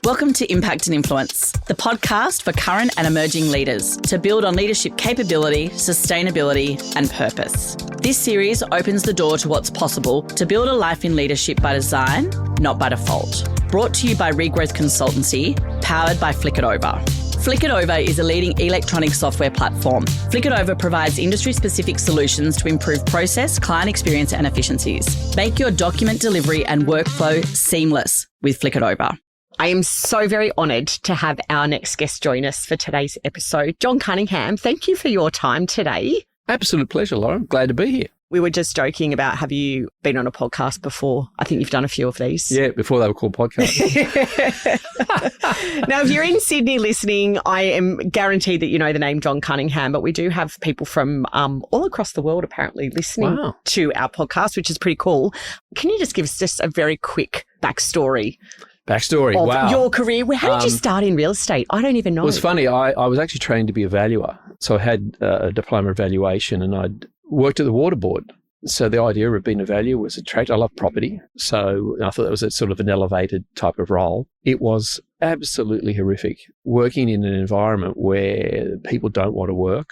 Welcome to Impact and Influence, the podcast for current and emerging leaders to build on leadership capability, sustainability, and purpose. This series opens the door to what's possible to build a life in leadership by design, not by default. Brought to you by Regrowth Consultancy, powered by Flick It Over. Flick It Over is a leading electronic software platform. Flick It Over provides industry-specific solutions to improve process, client experience, and efficiencies. Make your document delivery and workflow seamless with Flick It Over. I am so very honoured to have our next guest join us for today's episode. John Cunningham, thank you for your time today. Absolute pleasure, Lauren. Glad to be here. We were just joking about, have you been on a podcast before? I think you've done a few of these. Yeah, before they were called podcasts. Now, if you're in Sydney listening, I am guaranteed that you know the name John Cunningham, but we do have people from all across the world apparently listening to our podcast, which is pretty cool. Can you just give us just a very quick backstory? Wow. Your career. How did you start in real estate? I don't even know. It was funny. I was actually trained to be a valuer. So I had a diploma of valuation and I'd worked at the water board. So the idea of being a valuer was attractive. I love property. So I thought that was a sort of an elevated type of role. It was absolutely horrific working in an environment where people don't want to work.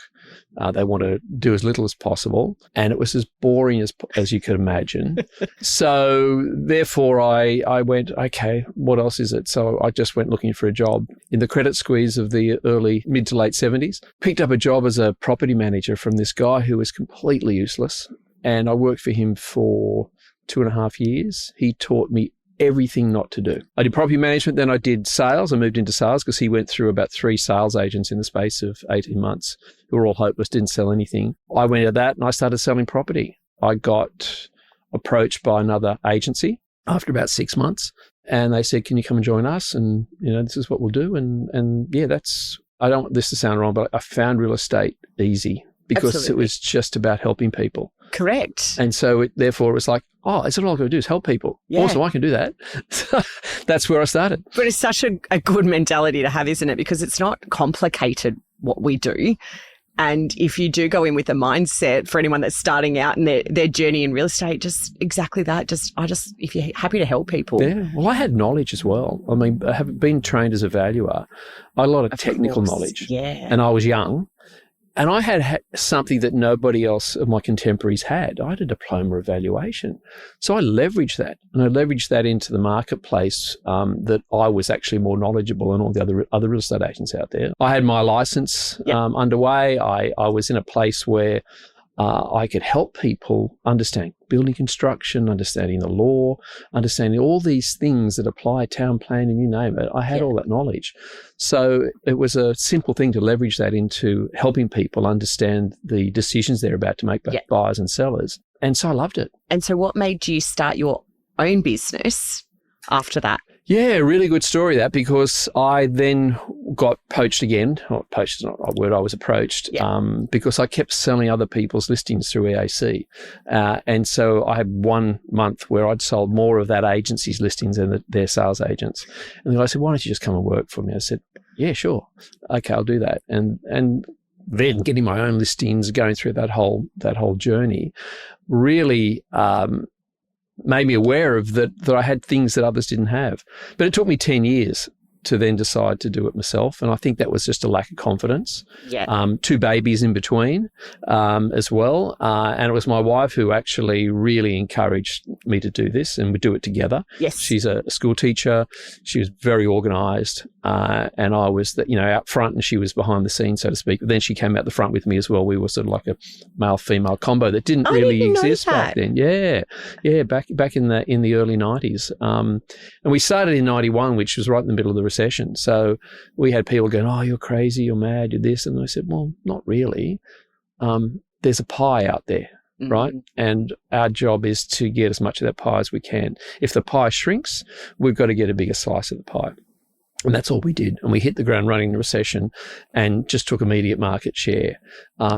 They want to do as little as possible. And it was as boring as you could imagine. So therefore I went, okay, what else is it? So I just went looking for a job in the credit squeeze of the early mid to late 70s. Picked up a job as a property manager from this guy who was completely useless. And I worked for him for 2.5 years. He taught me everything not to do. I did property management, then I did sales. I moved into sales because he went through about 3 sales agents in the space of 18 months who were all hopeless, didn't sell anything. I went into that and I started selling property. I got approached by another agency after about 6 months and they said, can you come and join us? And, you know, this is what we'll do. And yeah, I don't want this to sound wrong, but I found real estate easy because Absolutely. It was just about helping people. Correct. And so therefore it was like, oh, that's all I've got to do is help people. Yeah. Also, I can do that. So that's where I started. But it's such a good mentality to have, isn't it? Because it's not complicated what we do. And if you do go in with a mindset for anyone that's starting out in their journey in real estate, just exactly that. If you're happy to help people. Yeah. Well, I had knowledge as well. I mean, I have been trained as a valuer. I had a lot of technical knowledge. Yeah. And I was young. And I had something that nobody else of my contemporaries had. I had a diploma of valuation. So I leveraged that. And I leveraged that into the marketplace that I was actually more knowledgeable than all the other real estate agents out there. I had my license underway. I was in a place where I could help people understand building construction, understanding the law, understanding all these things that apply, town planning, you name it. I had all that knowledge. So it was a simple thing to leverage that into helping people understand the decisions they're about to make, both buyers and sellers. And so I loved it. And so what made you start your own business after that? Yeah, really good story that, because I then got poached again. Poached is not the right word. I was approached because I kept selling other people's listings through EAC. And so I had 1 month where I'd sold more of that agency's listings than their sales agents. And the guy said, why don't you just come and work for me? I said, yeah, sure. Okay, I'll do that. And then getting my own listings, going through that whole journey really made me aware of that I had things that others didn't have. But it took me 10 years to then decide to do it myself. And I think that was just a lack of confidence. Yeah. 2 babies in between as well. And it was my wife who actually really encouraged me to do this, and we do it together. Yes. She's a school teacher. She was very organised. And I was out front and she was behind the scenes, so to speak. But then she came out the front with me as well. We were sort of like a male-female combo that didn't really exist back then. Yeah. Yeah, back in the early 90s. And we started in 91, which was right in the middle of the recession. So we had people going, oh, you're crazy, you're mad, you're this. And I said, well, not really. There's a pie out there, right? And our job is to get as much of that pie as we can. If the pie shrinks, we've got to get a bigger slice of the pie. And that's all we did. And we hit the ground running in the recession and just took immediate market share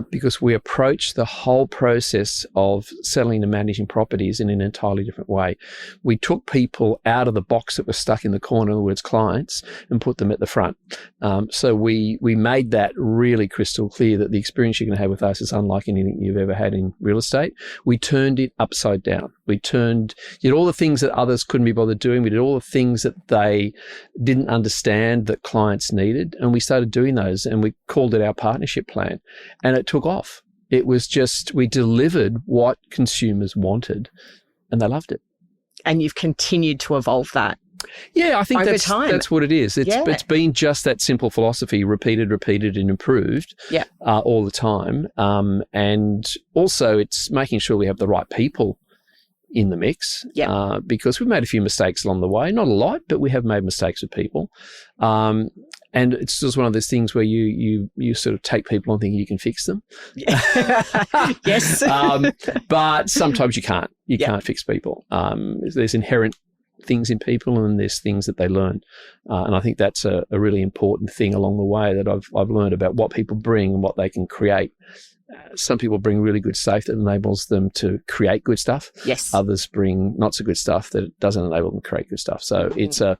because we approached the whole process of selling and managing properties in an entirely different way. We took people out of the box that was stuck in the corner, in other words, clients, and put them at the front. So we made that really crystal clear that the experience you're going to have with us is unlike anything you've ever had in real estate. We turned it upside down. We did all the things that others couldn't be bothered doing. We did all the things that they didn't understand that clients needed. And we started doing those, and we called it our partnership plan, and it took off. It was just, we delivered what consumers wanted, and they loved it. And you've continued to evolve that. Yeah, I think time. That's what it is. It's been just that simple philosophy, repeated, and improved all the time. And also it's making sure we have the right people in the mix, because we've made a few mistakes along the way. Not a lot, but we have made mistakes with people. And it's just one of those things where you sort of take people on thinking you can fix them. Yes. But sometimes you can't. You can't fix people. There's inherent things in people, and there's things that they learn. And I think that's a really important thing along the way that I've learned about what people bring and what they can create. Some people bring really good stuff that enables them to create good stuff. Yes. Others bring not so good stuff that doesn't enable them to create good stuff. So it's a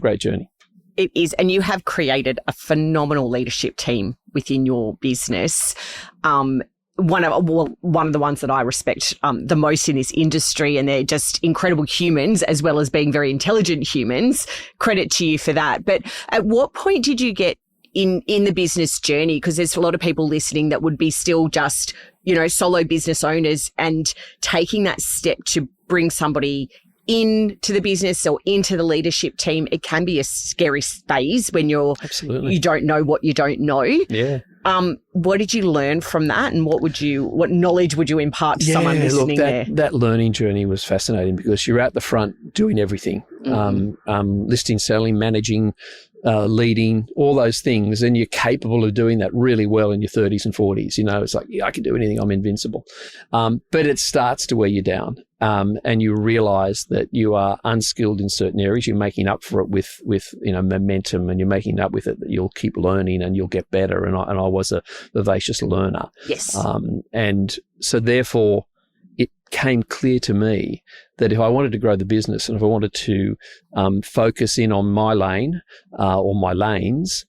great journey. It is. And you have created a phenomenal leadership team within your business. One of the ones that I respect the most in this industry, and they're just incredible humans as well as being very intelligent humans. Credit to you for that. But at what point did you get in the business journey? Because there's a lot of people listening that would be still just, solo business owners, and taking that step to bring somebody into the business or into the leadership team, it can be a scary phase when you don't know what you don't know. Yeah. What did you learn from that, and what knowledge would you impart to someone listening there? That learning journey was fascinating, because you're out the front doing everything, listing, selling, managing, leading, all those things, and you're capable of doing that really well in your 30s and 40s. It's like, I can do anything, I'm invincible. But it starts to wear you down, and you realize that you are unskilled in certain areas. You're making up for it with momentum, and you're making up with it that you'll keep learning and you'll get better. And I was a vivacious learner. Yes. And so therefore, it came clear to me that if I wanted to grow the business, and if I wanted to focus in on my lane or my lanes,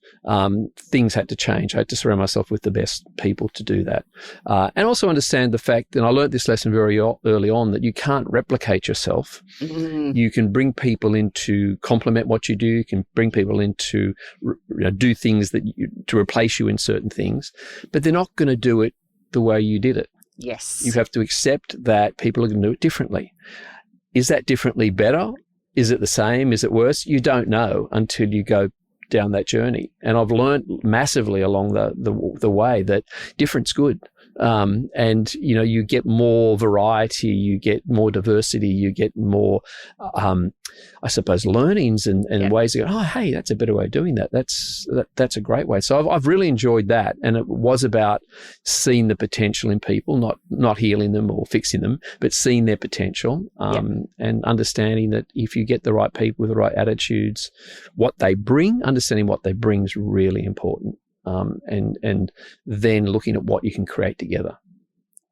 things had to change. I had to surround myself with the best people to do that. And also understand the fact, and I learned this lesson very early on, that you can't replicate yourself. Mm-hmm. You can bring people in to complement what you do. You can bring people in to do things to replace you in certain things, but they're not going to do it the way you did it. Yes. You have to accept that people are going to do it differently. Is that differently better? Is it the same? Is it worse? You don't know until you go down that journey. And I've learned massively along the way that different's good. And you get more variety, you get more diversity, you get more, I suppose, learnings and ways to go, oh, hey, that's a better way of doing that. That's a great way. So I've really enjoyed that. And it was about seeing the potential in people, not healing them or fixing them, but seeing their potential, and understanding that if you get the right people with the right attitudes, what they bring, understanding what they bring is really important. And then looking at what you can create together.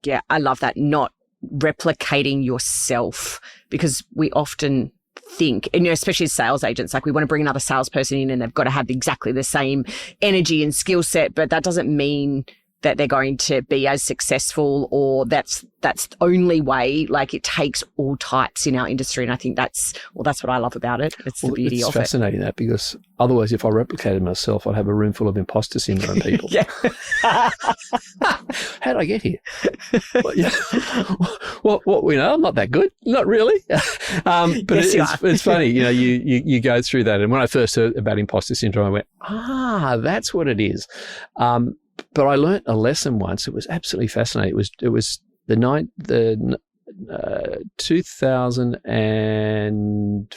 Yeah, I love that. Not replicating yourself, because we often think, and especially as sales agents, like we want to bring another salesperson in and they've got to have exactly the same energy and skill set, but that doesn't mean that they're going to be as successful, or that's the only way. Like, it takes all types in our industry. And I think that's what I love about it. It's the beauty of it. It's fascinating that, because otherwise, if I replicated myself, I'd have a room full of imposter syndrome people. Yeah. How did I get here? I'm not that good. Not really. But yes, it's funny, you go through that. And when I first heard about imposter syndrome, I went, that's what it is. But I learnt a lesson once. It was absolutely fascinating. It was the 2000 and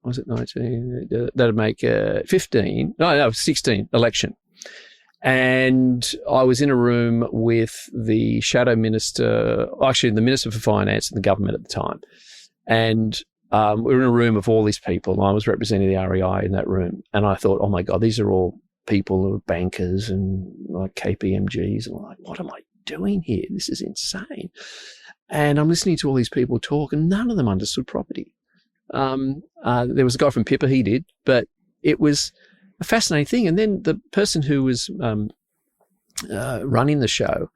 was it 19? That'd make 15. No, 16 election. And I was in a room with the shadow minister, actually the Minister for Finance and the government at the time. And we were in a room of all these people, and I was representing the REI in that room. And I thought, oh my God, these are all people who are bankers and like KPMGs. And I'm like, what am I doing here? This is insane. And I'm listening to all these people talk, and none of them understood property. There was a guy from Pippa, he did, but it was a fascinating thing. And then the person who was running the show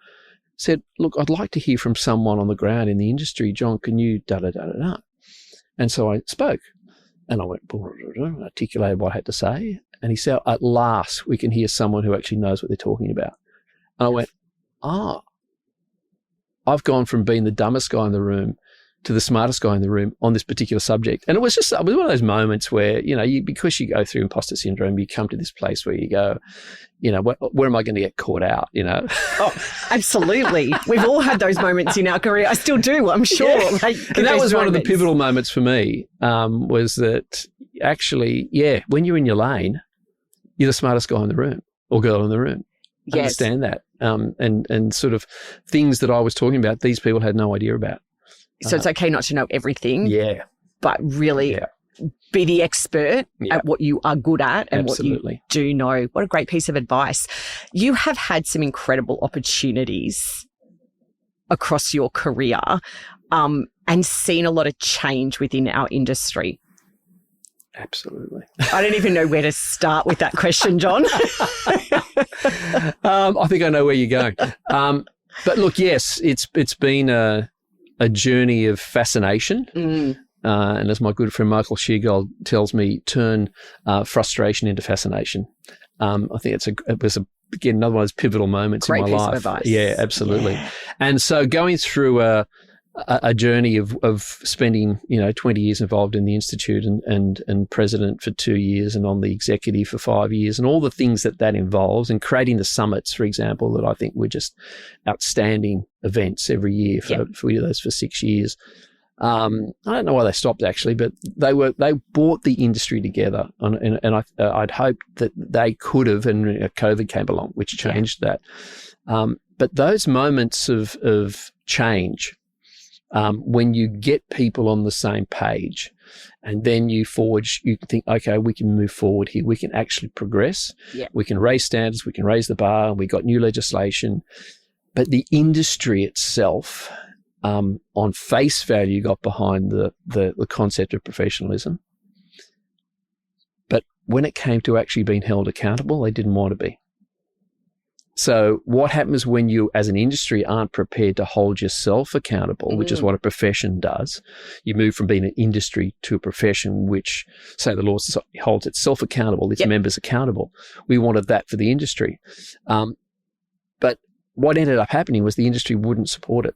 said, look, I'd like to hear from someone on the ground in the industry. John, can you da-da-da-da-da? And so I spoke and I went, articulated what I had to say. And he said, at last we can hear someone who actually knows what they're talking about. And I went, I've gone from being the dumbest guy in the room to the smartest guy in the room on this particular subject. And it was one of those moments where, because you go through imposter syndrome, you come to this place where you go, where am I going to get caught out, Oh, absolutely. We've all had those moments in our career. I still do, I'm sure. Yeah. And that was one of the pivotal moments for me, was that actually, when you're in your lane, you're the smartest guy in the room or girl in the room. Yes. Understand that. And sort of things that I was talking about, these people had no idea about. So it's okay not to know everything. Yeah. But really be the expert at what you are good at and what you do know. What a great piece of advice. You have had some incredible opportunities across your career and seen a lot of change within our industry. Absolutely. I don't even know where to start with that question, John. I think I know where you're going. But look, yes, it's been a journey of fascination. And as my good friend Michael Sheargold tells me, turn frustration into fascination. I think it was again another one of those pivotal moments in my life. Great piece of advice. Yeah, absolutely. Yeah. And so going through a journey of spending 20 years involved in the institute and president for 2 years and on the executive for 5 years and all the things that involves, and creating the summits, for example, that I think were just outstanding events every year we did those for 6 years. I don't know why they stopped actually, but they brought the industry together, and I'd hoped that they could have, and COVID came along, which changed that. But those moments of change, when you get people on the same page, and then you think, okay, we can move forward here. We can actually progress. Yeah. We can raise standards. We can raise the bar. We got new legislation, but the industry itself, on face value, got behind the concept of professionalism. But when it came to actually being held accountable, they didn't want to be. So what happens when you, as an industry, aren't prepared to hold yourself accountable, which is what a profession does? You move from being an industry to a profession which, say, the Law Society holds itself accountable, its members accountable. We wanted that for the industry. But what ended up happening was the industry wouldn't support it.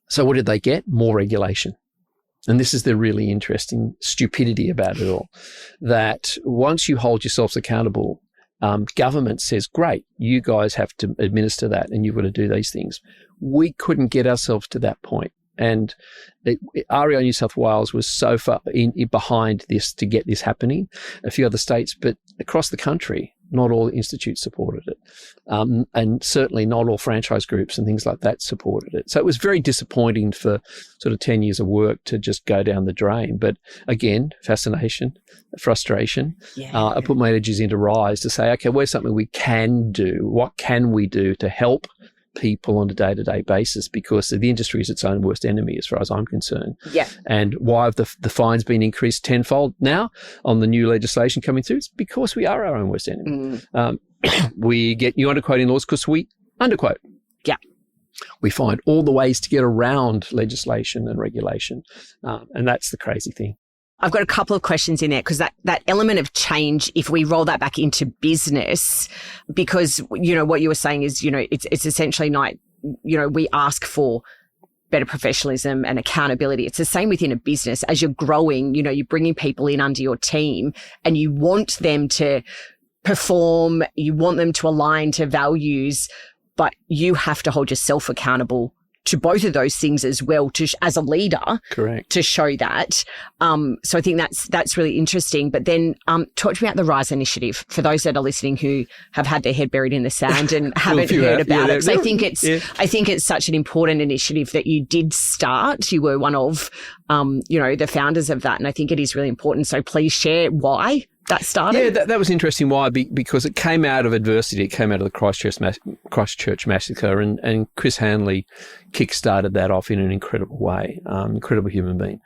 So what did they get? More regulation. And this is the really interesting stupidity about it all, that once you hold yourselves accountable, government says, great, you guys have to administer that and you've got to do these things. We couldn't get ourselves to that point. And REI New South Wales was so far behind this to get this happening. A few other states, but across the country, not all institutes supported it. And certainly not all franchise groups and things like that supported it. So it was very disappointing for sort of 10 years of work to just go down the drain. But again, fascination, frustration. Yeah. I put my energies into Rise to say, okay, where's something we can do? What can we do to help people on a day-to-day basis, because the industry is its own worst enemy as far as I'm concerned. Yeah. And why have the fines been increased tenfold now on the new legislation coming through? It's because we are our own worst enemy. We get new underquoting laws because we underquote. Yeah. We find all the ways to get around legislation and regulation. And that's the crazy thing. I've got a couple of questions in there because that element of change, if we roll that back into business, because, what you were saying is, it's essentially not, we ask for better professionalism and accountability. It's the same within a business. As you're growing, you're bringing people in under your team and you want them to perform, you want them to align to values, but you have to hold yourself accountable to both of those things as well, as a leader. Correct. To show that. So I think that's really interesting. But then talk to me about the Rise initiative for those that are listening who have had their head buried in the sand and haven't heard about it. So I think it's such an important initiative that you did start. You were one of the founders of that, and I think it is really important. So please share why that started. Yeah, that was interesting. Why? Because it came out of adversity. It came out of the Christchurch massacre, and Chris Hanley kick-started that off in an incredible way. Incredible human being.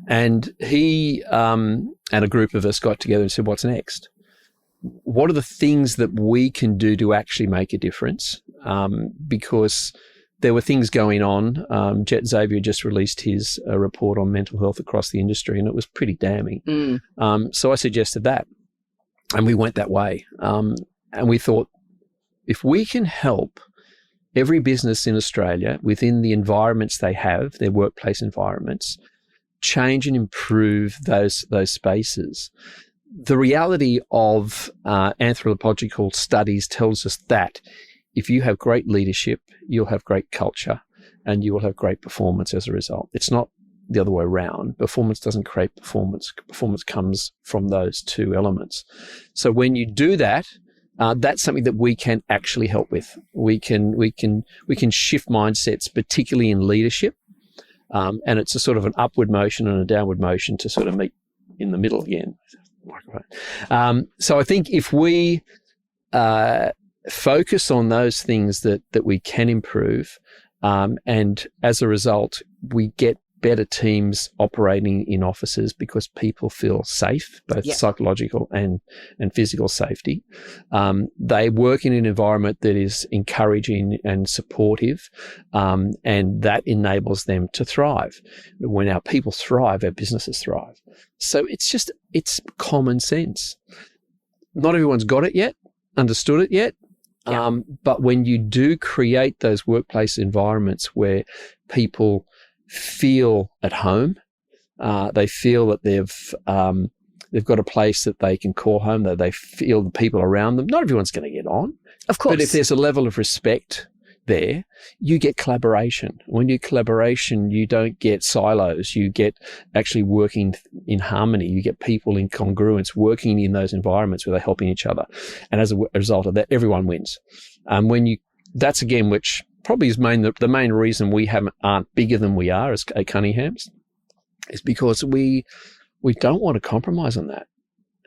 And he and a group of us got together and said, what's next? What are the things that we can do to actually make a difference? Because there were things going on. Jet Xavier just released his report on mental health across the industry, and it was pretty damning. So I suggested that, and we went that way. And we thought, if we can help every business in Australia within the environments they have, their workplace environments, change and improve those spaces. The reality of anthropological studies tells us that if you have great leadership, you'll have great culture and you will have great performance as a result. It's not the other way around. Performance doesn't create performance. Performance comes from those two elements. So when you do that, that's something that we can actually help with. We can shift mindsets, particularly in leadership. And it's a sort of an upward motion and a downward motion to sort of meet in the middle again. So I think if we focus on those things that we can improve, and as a result, we get better teams operating in offices because people feel safe, both psychological and physical safety. They work in an environment that is encouraging and supportive, and that enables them to thrive. When our people thrive, our businesses thrive. So it's common sense. Not everyone's got it yet, understood it yet. But when you do create those workplace environments where people feel at home, they feel that they've got a place that they can call home, that they feel the people around them. Not everyone's going to get on, of course. But if there's a level of respect there, you get collaboration. When you collaboration, you don't get silos. You get actually working in harmony. You get people in congruence working in those environments where they're helping each other. And as a result of that, everyone wins. That's again, which probably is the main reason we aren't bigger than we are as Cunninghams, is because we don't want to compromise on that,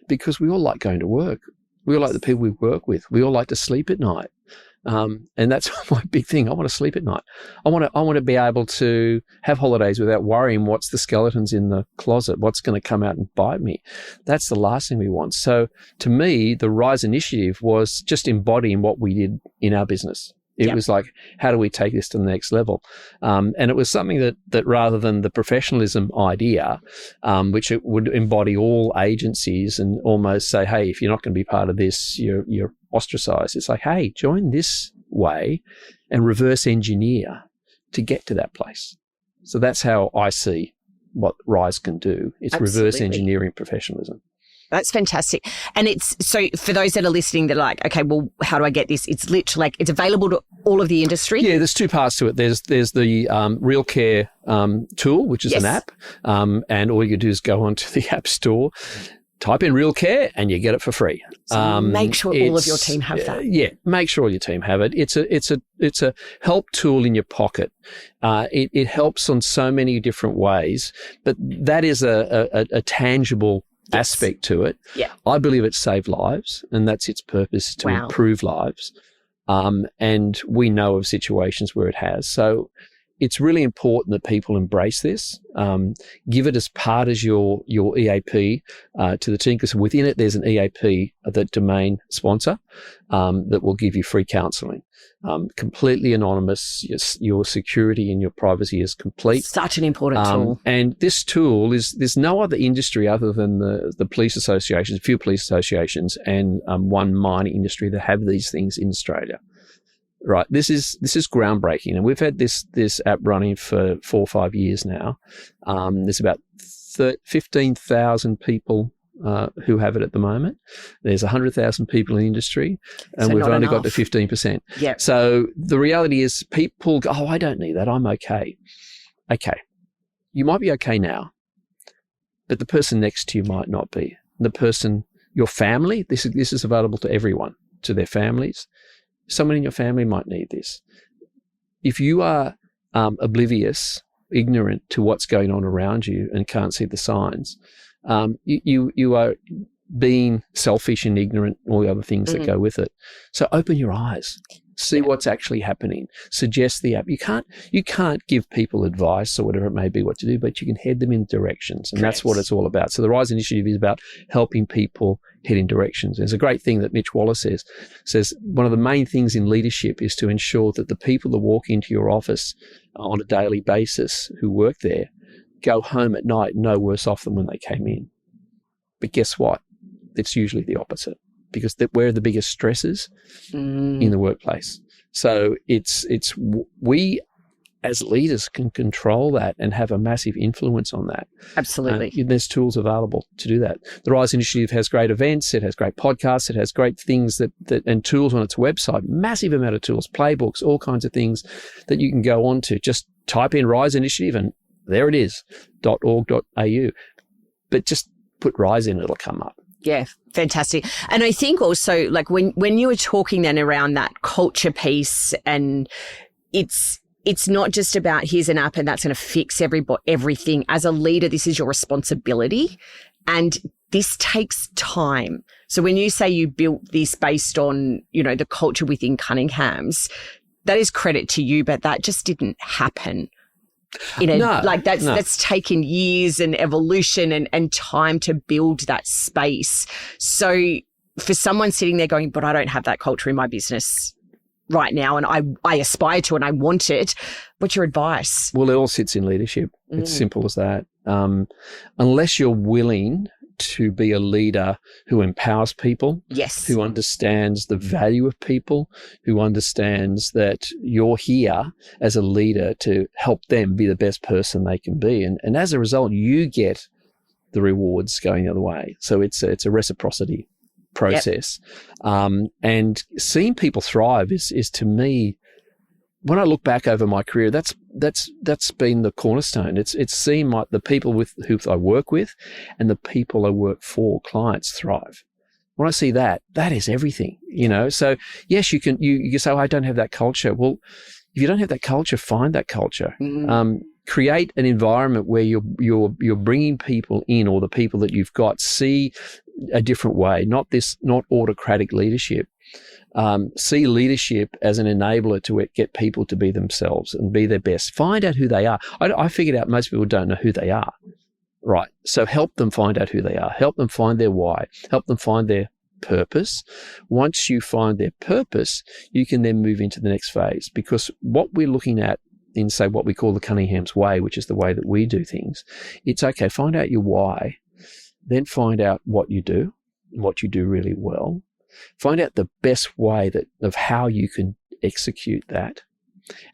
because we all like going to work. We all like the people we work with. We all like to sleep at night. And that's my big thing. I want to sleep at night. I want to be able to have holidays without worrying what's the skeletons in the closet, what's going to come out and bite me. That's the last thing we want. So to me, the Rise initiative was just embodying what we did in our business. It was like, how do we take this to the next level? And it was something that rather than the professionalism idea, which it would embody all agencies and almost say, hey, if you're not going to be part of this, you're ostracized. It's like, hey, join this way and reverse engineer to get to that place. So that's how I see what Rise can do. It's Absolutely. Reverse engineering professionalism. That's fantastic. And it's, so for those that are listening, they're like, okay, well, how do I get this? It's literally like, it's available to all of the industry. Yeah, there's two parts to it. There's the Real Care tool, which is an app. And all you do is go onto the App Store, type in Real Care, and you get it for free. So make sure all of your team have that. Yeah, make sure all your team have it. It's a help tool in your pocket. It helps on so many different ways, but that is a tangible aspect to it. Yeah. I believe it saved lives, and that's its purpose, to improve lives. And we know of situations where it has. So it's really important that people embrace this. Give it as part as your EAP to the team, because within it there's an EAP, the domain sponsor, that will give you free counselling. Completely anonymous. Your security and your privacy is complete. Such an important tool. And this tool there's no other industry other than the police associations, a few police associations, and one mining industry that have these things in Australia. Right. This is groundbreaking, and we've had this app running for 4 or 5 years now. There's about 15,000 people who have it at the moment. There's 100,000 people in the industry, and we've only got to 15%. Yeah. So the reality is, people go, "Oh, I don't need that. I'm okay." Okay, you might be okay now, but the person next to you might not be. The person, your family. This is available to everyone, to their families. Someone in your family might need this. If you are oblivious, ignorant to what's going on around you and can't see the signs, you are being selfish and ignorant, all the other things that go with it. So open your eyes. See what's actually happening. Suggest the app. You can't give people advice or whatever it may be what to do, but you can head them in directions, and that's what it's all about. So the Rise Initiative is about helping people head in directions. There's a great thing that Mitch Wallace says one of the main things in leadership is to ensure that the people that walk into your office on a daily basis who work there go home at night no worse off than when they came in. But guess what? It's usually the opposite, because we're the biggest stressors in the workplace. So we as leaders can control that and have a massive influence on that. Absolutely. There's tools available to do that. The Rise Initiative has great events. It has great podcasts. It has great things that and tools on its website, massive amount of tools, playbooks, all kinds of things that you can go on to. Just type in Rise Initiative and there it is, .org.au. But just put Rise in, it'll come up. Yeah, fantastic. And I think also, like, when you were talking then around that culture piece, and it's not just about here's an app and that's going to fix everything. As a leader, this is your responsibility, and this takes time. So when you say you built this based on, the culture within Cunninghams, that is credit to you, but that just didn't happen. That's taken years and evolution and time to build that space. So for someone sitting there going, but I don't have that culture in my business right now, and I aspire to and I want it, what's your advice? Well, it all sits in leadership. It's simple as that. Unless you're willing to be a leader who empowers people, who understands the value of people, who understands that you're here as a leader to help them be the best person they can be. And as a result, you get the rewards going the other way. So it's a reciprocity process. And seeing people thrive is to me, when I look back over my career, that's been the cornerstone. It's seeing the people who I work with and the people I work for, clients, thrive. When I see that is everything, So yes, you can say, I don't have that culture. Well, if you don't have that culture, find that culture. Create an environment where you're bringing people in, or the people that you've got see a different way, not autocratic leadership. See leadership as an enabler to get people to be themselves and be their best. Find out who they are. I figured out most people don't know who they are, right? So help them find out who they are. Help them find their why. Help them find their purpose. Once you find their purpose, you can then move into the next phase, because what we're looking at in, say, what we call the Cunninghams way, which is the way that we do things, it's okay, find out your why, then find out what you do really well. Find out the best way of how you can execute that,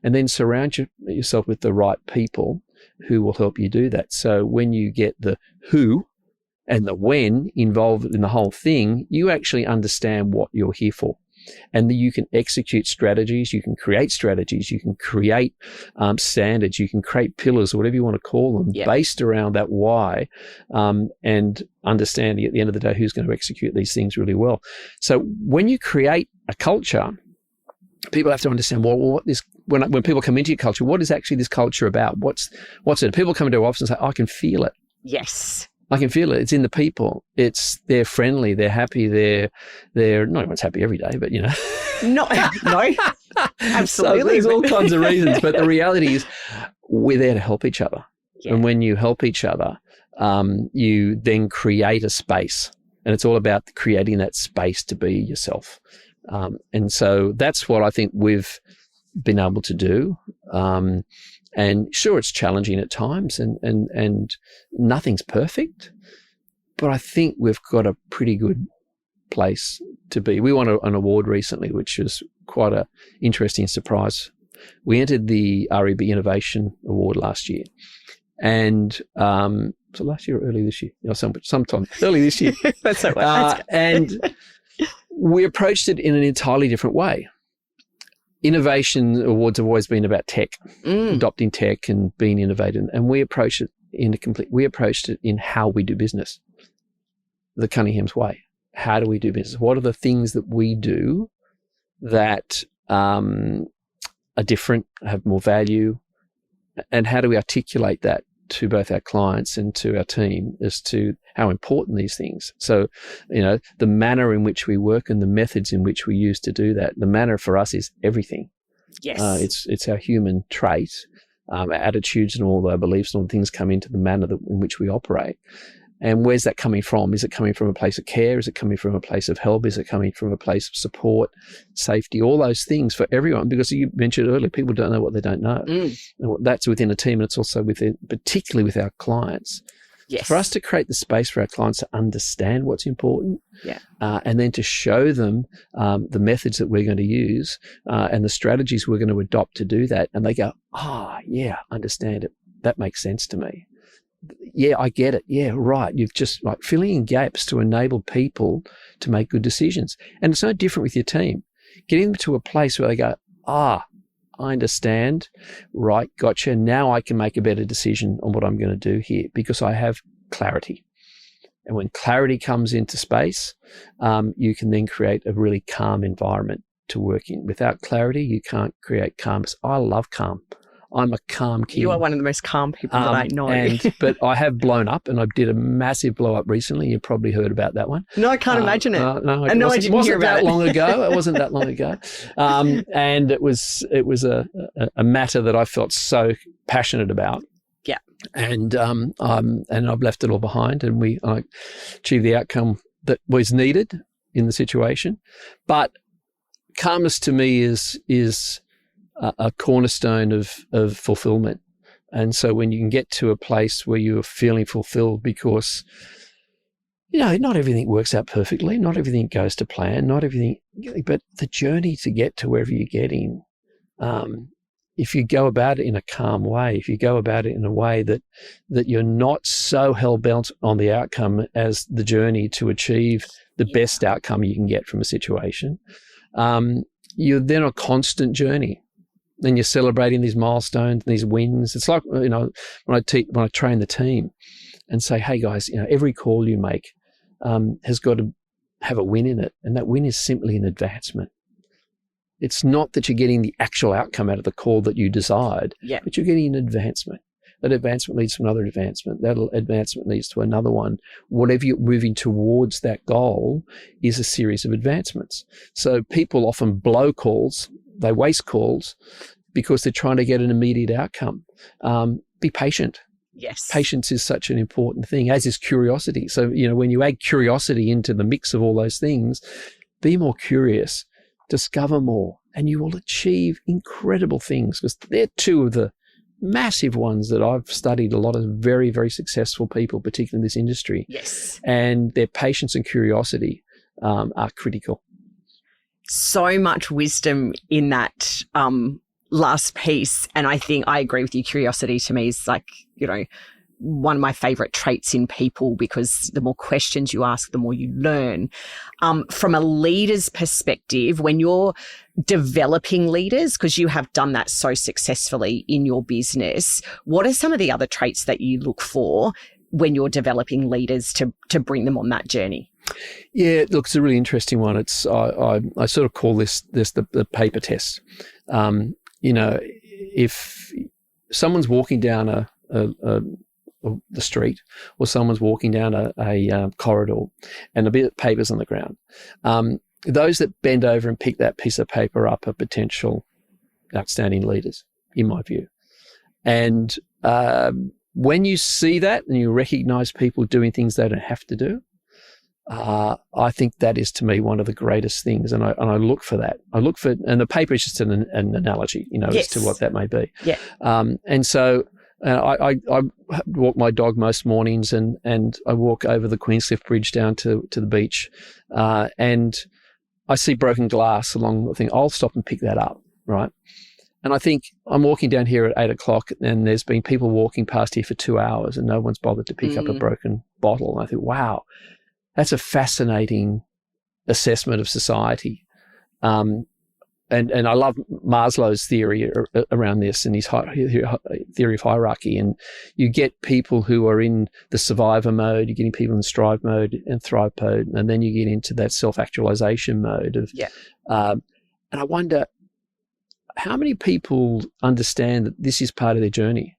and then surround yourself with the right people who will help you do that. So when you get the who and the when involved in the whole thing, you actually understand what you're here for. And you can execute strategies, you can create strategies, you can create standards, you can create pillars, or whatever you want to call them, based around that why, and understanding at the end of the day who's going to execute these things really well. So when you create a culture, people have to understand, when people come into your culture, what is actually this culture about? What's it? People come into our office and say, I can feel it. Yes. I can feel it. It's in the people. They're friendly. They're happy. They're not everyone's happy every day, but No, absolutely. So there's all kinds of reasons, but the reality is we're there to help each other. Yeah. And when you help each other, you then create a space, and it's all about creating that space to be yourself. And so that's what I think we've been able to do. And sure, it's challenging at times, and nothing's perfect, but I think we've got a pretty good place to be. We won an award recently, which was quite an interesting surprise. We entered the REB Innovation Award last year, and so last year or early this year, sometime early this year. That's all right. And we approached it in an entirely different way. Innovation awards have always been about tech, adopting tech and being innovative. And we approached it in how we do business, the Cunninghams way. How do we do business? What are the things that we do that are different, have more value? And how do we articulate that to both our clients and to our team as to how important these things. So, the manner in which we work and the methods in which we use to do that, the manner for us is everything. Yes. It's our human trait. Our attitudes and all our beliefs and all the things come into the manner in which we operate. And where's that coming from? Is it coming from a place of care? Is it coming from a place of help? Is it coming from a place of support, safety, all those things for everyone? Because you mentioned earlier, people don't know what they don't know. And that's within a team, and it's also particularly with our clients. Yes. For us to create the space for our clients to understand what's important, and then to show them the methods that we're going to use and the strategies we're going to adopt to do that, and they go, yeah, understand it. That makes sense to me. Yeah, I get it. Yeah, right. You've just filling in gaps to enable people to make good decisions. And it's no different with your team. Getting them to a place where they go, I understand. Right, gotcha. Now I can make a better decision on what I'm going to do here because I have clarity. And when clarity comes into space, you can then create a really calm environment to work in. Without clarity, you can't create calmness. I love calm. I'm a calm kid. You are one of the most calm people that I know. But I have blown up, and I did a massive blow up recently. You've probably heard about that one. No, I can't imagine it. No, I didn't hear about it. Long ago. It wasn't that long ago. And it was a matter that I felt so passionate about. Yeah. And I've left it all behind, and I achieved the outcome that was needed in the situation. But calmness to me is a cornerstone of fulfillment. And so when you can get to a place where you're feeling fulfilled because, not everything works out perfectly, not everything goes to plan, but the journey to get to wherever you're getting, if you go about it in a calm way, if you go about it in a way that you're not so hell-bent on the outcome as the journey to achieve the best outcome you can get from a situation, you're then a constant journey. Then you're celebrating these milestones and these wins. It's like, when I train the team and say, hey guys, every call you make has got to have a win in it. And that win is simply an advancement. It's not that you're getting the actual outcome out of the call that you desired, but you're getting an advancement. That advancement leads to another advancement. That advancement leads to another one. Whatever you're moving towards that goal is a series of advancements. So people often blow calls. They waste calls because they're trying to get an immediate outcome. Be patient. Yes. Patience is such an important thing, as is curiosity. So, when you add curiosity into the mix of all those things, be more curious, discover more, and you will achieve incredible things, because they're two of the massive ones that I've studied a lot of very, very successful people, particularly in this industry. Yes. And their patience and curiosity are critical. So much wisdom in that last piece. And I think I agree with you. Curiosity to me is one of my favorite traits in people, because the more questions you ask, the more you learn. From a leader's perspective, when you're developing leaders, because you have done that so successfully in your business, what are some of the other traits that you look for when you're developing leaders to bring them on that journey? Yeah, look, it's a really interesting one. It's I sort of call this the paper test. If someone's walking down the street, or someone's walking down a corridor, and a bit of paper's on the ground, those that bend over and pick that piece of paper up are potential outstanding leaders, in my view. And when you see that and you recognize people doing things they don't have to do, I think that is, to me, one of the greatest things, and I look for that. And the paper is just an analogy, as to what that may be. Yeah. And so I walk my dog most mornings, and I walk over the Queenscliff Bridge down to the beach, and I see broken glass along the thing. I'll stop and pick that up, right? And I think I'm walking down here at 8 o'clock, and there's been people walking past here for 2 hours, and no one's bothered to pick up a broken bottle. And I think, wow, that's a fascinating assessment of society. And I love Maslow's theory around this, and his theory of hierarchy. And you get people who are in the survivor mode, you're getting people in strive mode and thrive mode, and then you get into that self-actualization mode of. Yeah. And I wonder how many people understand that this is part of their journey.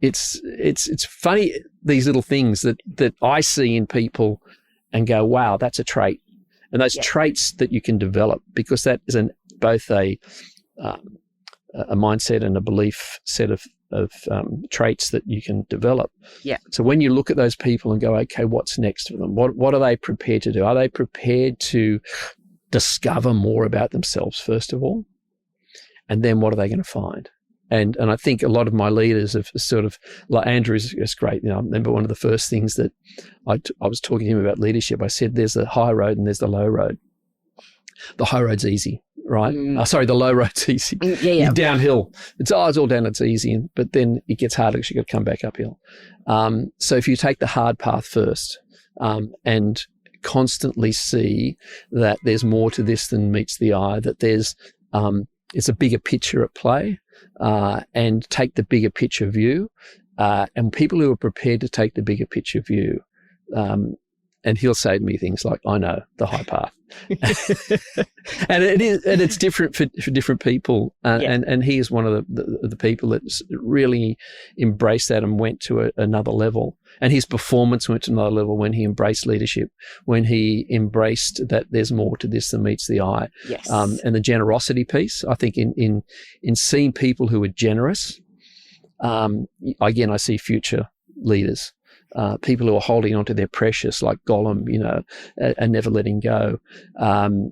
it's funny, these little things that I see in people and go, wow, that's a trait. And those traits that you can develop, because that is both a mindset and a belief set of traits that you can develop. Yeah. So when you look at those people and go, okay, what's next for them? What are they prepared to do? Are they prepared to discover more about themselves, first of all? And then what are they going to find? And I think a lot of my leaders have sort of, like Andrew is great. I remember one of the first things that I was talking to him about leadership. I said, there's the high road and there's the low road. The high road's easy, right? The low road's easy. Yeah. Downhill. It's all down, it's easy. But then it gets harder because you've got to come back uphill. So if you take the hard path first and constantly see that there's more to this than meets the eye, that there's it's a bigger picture at play, and take the bigger picture view, and people who are prepared to take the bigger picture view, and he'll say to me things like, I know the high path. and it's different for different people. And he is one of the people that's really embraced that and went to another level. And his performance went to another level when he embraced leadership, when he embraced that there's more to this than meets the eye. Yes. And the generosity piece, I think in seeing people who are generous, again, I see future leaders. People who are holding on to their precious, like Gollum, and never letting go.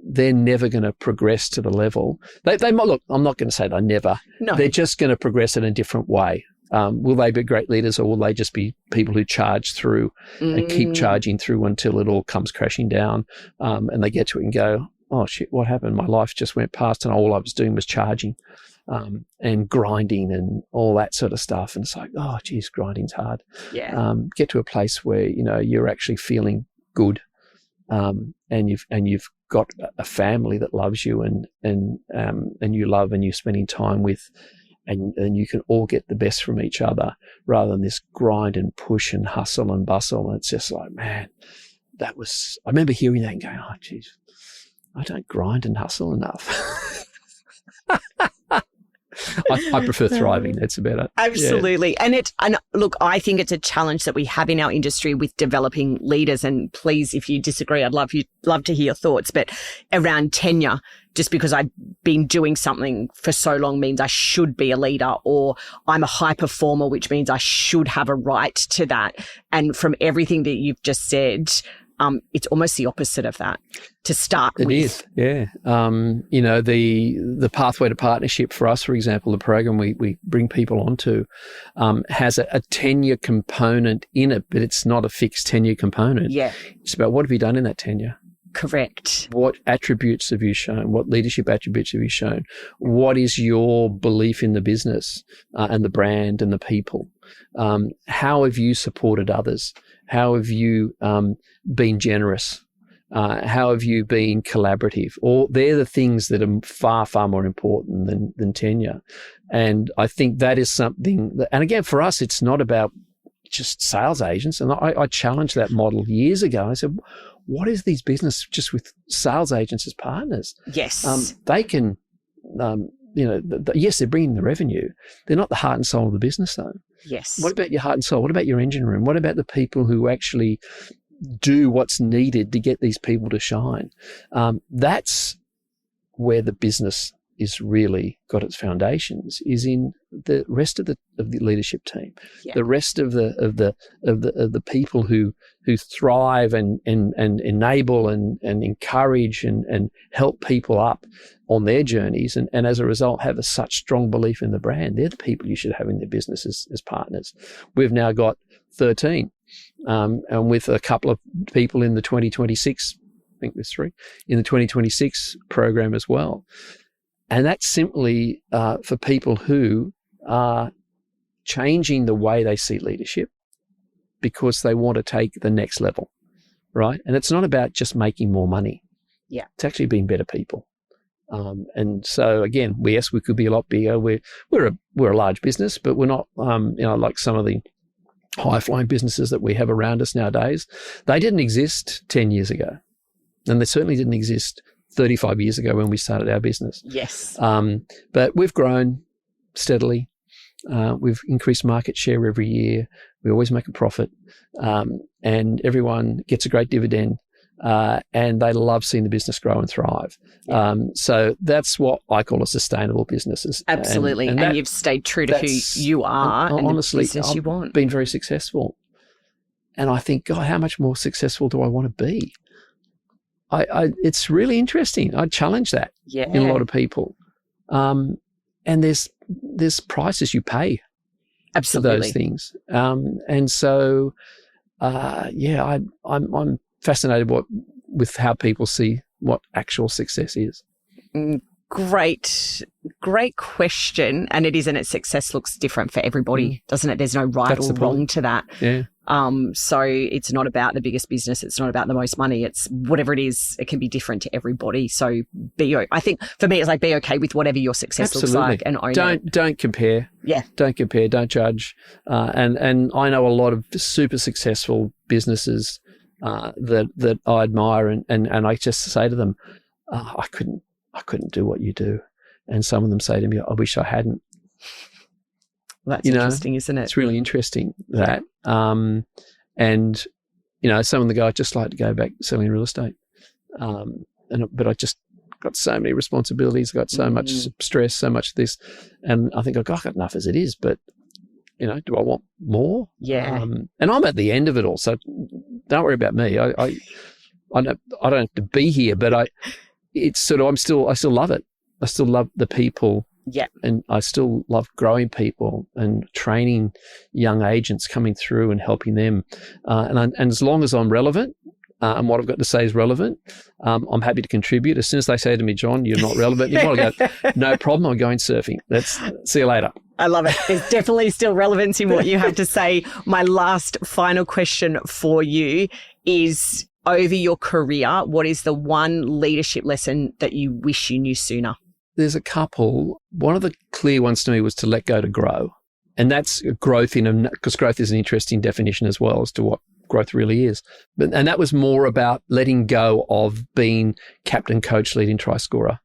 They're never going to progress to the level. They might look. I'm not going to say they never. No. They're just going to progress in a different way. Will they be great leaders, or will they just be people who charge through and keep charging through until it all comes crashing down, and they get to it and go, oh shit, what happened? My life just went past, and all I was doing was charging. And grinding and all that sort of stuff. And it's like, oh, geez, grinding's hard. Yeah. Get to a place where, you're actually feeling good, and you've got a family that loves you and you love and you're spending time with, and you can all get the best from each other rather than this grind and push and hustle and bustle. And it's just like, man, I remember hearing that and going, oh, geez, I don't grind and hustle enough. I prefer thriving. That's about it. Absolutely. Yeah. And look, I think it's a challenge that we have in our industry with developing leaders. And please, if you disagree, I'd love to hear your thoughts. But around tenure, just because I've been doing something for so long means I should be a leader, or I'm a high performer, which means I should have a right to that. And from everything that you've just said, it's almost the opposite of that to start with. It is, yeah. The Pathway to Partnership for us, for example, the program we bring people onto, has a tenure component in it, but it's not a fixed tenure component. Yeah. It's about what have you done in that tenure? Correct. What attributes have you shown? What leadership attributes have you shown? What is your belief in the business and the brand and the people? How have you supported others? How have you been generous? How have you been collaborative? They're the things that are far, far more important than tenure. And I think that is something that, and again, for us, it's not about just sales agents. And I challenged that model years ago. I said, what is these business just with sales agents as partners? Yes. They can, yes, they're bringing the revenue. They're not the heart and soul of the business, though. Yes. What about your heart and soul? What about your engine room? What about the people who actually do what's needed to get these people to shine? That's where the business is really got its foundations, is in the rest of the leadership team, the rest of the people who thrive and enable and encourage and help people up on their journeys, and as a result have such strong belief in the brand. They're the people you should have in their business as partners. We've now got 13, and with a couple of people in the 2026, I think there's 3 in the 2026 program as well. And that's simply for people who are changing the way they see leadership because they want to take the next level, right? And it's not about just making more money. Yeah, it's actually being better people. And so again, we could be a lot bigger. We're a large business, but we're not like some of the high flying businesses that we have around us nowadays. They didn't exist 10 years ago, and they certainly didn't exist 35 years ago when we started our business. Yes. But we've grown steadily. We've increased market share every year. We always make a profit, and everyone gets a great dividend. And they love seeing the business grow and thrive. So that's what I call a sustainable business. Absolutely. And you've stayed true to who you are and honestly, the business you want. I've been very successful. And I think, God, how much more successful do I want to be? It's really interesting. I challenge that in a lot of people. And there's prices you pay for those things. And so, I'm fascinated with how people see what actual success is. Great question. And it is, and success looks different for everybody, doesn't it? There's no right or wrong to that. Yeah. So it's not about the biggest business. It's not about the most money. It's whatever it is. It can be different to everybody. So I think for me, it's like be okay with whatever your success looks like and own it. Don't compare. Yeah. Don't compare. Don't judge. And I know a lot of super successful businesses that I admire, and I just say to them, I couldn't do what you do. And some of them say to me, I wish I hadn't. Well, that's interesting, isn't it? It's really interesting that. And, some of the guys, I'd just like to go back selling real estate. But I just got so many responsibilities, got so much stress, so much of this. And I think I've got enough as it is, but do I want more? Yeah. And I'm at the end of it all, so don't worry about me. I don't have to be here, but I still love it. I still love the people. Yeah. And I still love growing people and training young agents coming through and helping them. And as long as I'm relevant, and what I've got to say is relevant, I'm happy to contribute. As soon as they say to me, John, you're not relevant anymore, I go, no problem, I'm going surfing. See you later. I love it. There's definitely still relevance in what you have to say. My last final question for you is, over your career, what is the one leadership lesson that you wish you knew sooner? There's a couple. One of the clear ones to me was to let go to grow. And that's growth because growth is an interesting definition as well as to what growth really is. And that was more about letting go of being captain, coach, leading, try scorer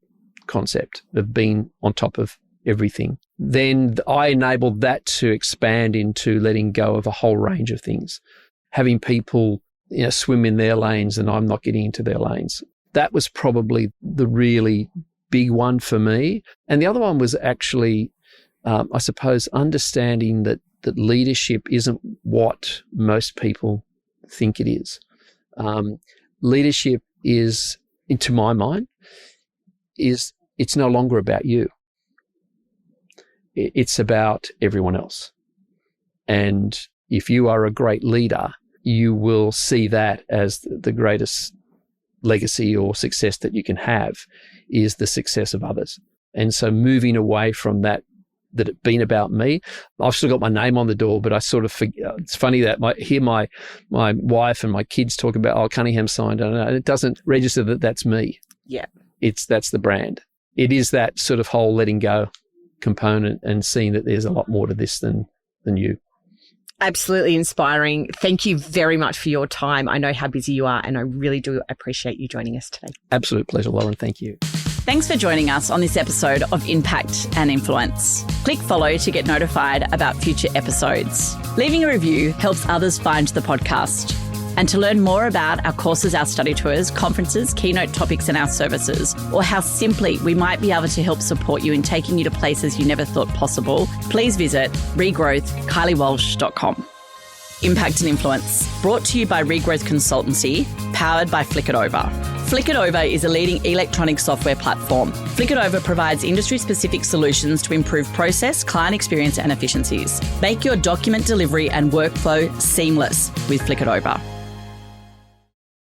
concept of being on top of everything. Then I enabled that to expand into letting go of a whole range of things, having people swim in their lanes and I'm not getting into their lanes. That was probably the really big one for me. And the other one was actually, I suppose, understanding that leadership isn't what most people think it is. Leadership is, to my mind, it's no longer about you. It's about everyone else. And if you are a great leader, you will see that as the greatest legacy or success that you can have is the success of others. And so moving away from that it been about me, I've still got my name on the door, but I sort of forget. It's funny that my wife and my kids talk about, Cunningham signed, and it doesn't register that that's me. Yeah. That's the brand. It is that sort of whole letting go component and seeing that there's a lot more to this than you. Absolutely inspiring. Thank you very much for your time. I know how busy you are, and I really do appreciate you joining us today. Absolute pleasure, Lauren. Thank you. Thanks for joining us on this episode of Impact and Influence. Click follow to get notified about future episodes. Leaving a review helps others find the podcast. And to learn more about our courses, our study tours, conferences, keynote topics and our services, or how simply we might be able to help support you in taking you to places you never thought possible, please visit regrowthkyliewalsh.com. Impact and Influence, brought to you by Regrowth Consultancy, powered by Flick It Over. Flick It Over is a leading electronic software platform. Flick It Over provides industry-specific solutions to improve process, client experience and efficiencies. Make your document delivery and workflow seamless with Flick It Over.